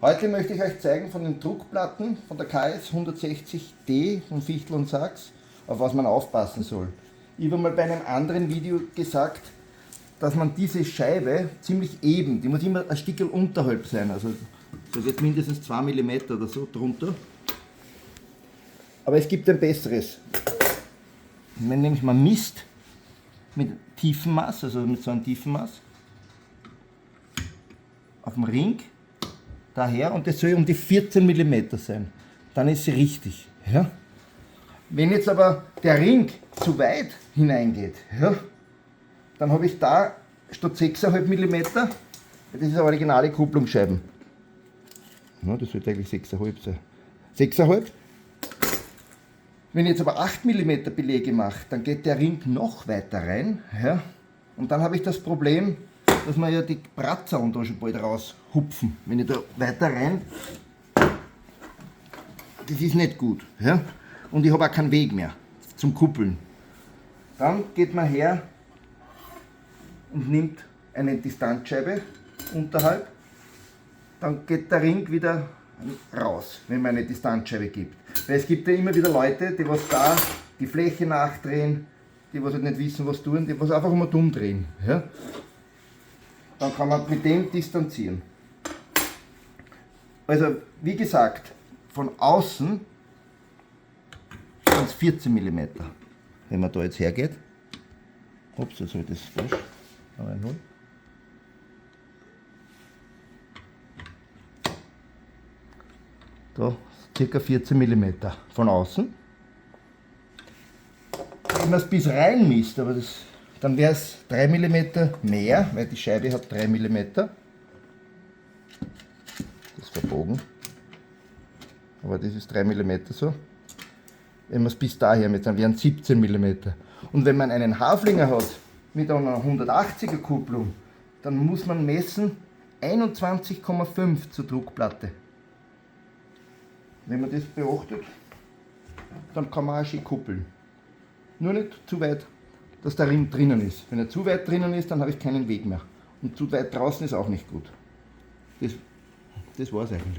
Heute möchte ich euch zeigen von den Druckplatten von der KS 160D von Fichtel & Sachs, auf was man aufpassen soll. Ich habe mal bei einem anderen Video gesagt, dass man diese Scheibe ziemlich eben, die muss immer ein Stückchen unterhalb sein, also da geht mindestens 2 mm oder so drunter. Aber es gibt ein besseres. Wenn nämlich man misst mit Tiefenmaß, also mit so einem Tiefenmaß, auf dem Ring, daher, und das soll um die 14 mm sein, dann ist sie richtig. Ja? Wenn jetzt aber der Ring zu weit hineingeht, ja, dann habe ich da statt 6,5 mm, das ist eine originale Kupplungsscheiben. Ja, das sollte eigentlich 6,5 sein. 6,5. Wenn ich jetzt aber 8 mm Belege mache, dann geht der Ring noch weiter rein. Ja, und dann habe ich das Problem, dass man ja die Bratzer und da schon bald raushupfen. Wenn ich da weiter rein, das ist nicht gut. Ja? Und ich habe auch keinen Weg mehr zum Kuppeln. Dann geht man her und nimmt eine Distanzscheibe unterhalb. Dann geht der Ring wieder raus, wenn man eine Distanzscheibe gibt. Weil es gibt ja immer wieder Leute, die was da die Fläche nachdrehen, die was halt nicht wissen, was tun, die was einfach immer dumm drehen. Ja? Dann kann man mit dem distanzieren. Also wie gesagt, von außen sind es 14 mm. Wenn man da jetzt hergeht, ups, jetzt habe ich das falsch, aber 0. Da ca. 14 mm von außen. Wenn man es bis rein misst, aber dann wäre es 3 mm mehr, weil die Scheibe hat 3 mm. Das ist verbogen. Aber das ist 3 mm so. Wenn man es bis daher mit, dann wären es 17 mm. Und wenn man einen Haflinger hat mit einer 180er Kupplung, dann muss man messen 21,5 zur Druckplatte. Wenn man das beachtet, dann kann man auch schön kuppeln. Nur nicht zu weit, dass der Ring drinnen ist. Wenn er zu weit drinnen ist, dann habe ich keinen Weg mehr. Und zu weit draußen ist auch nicht gut. Das war es eigentlich.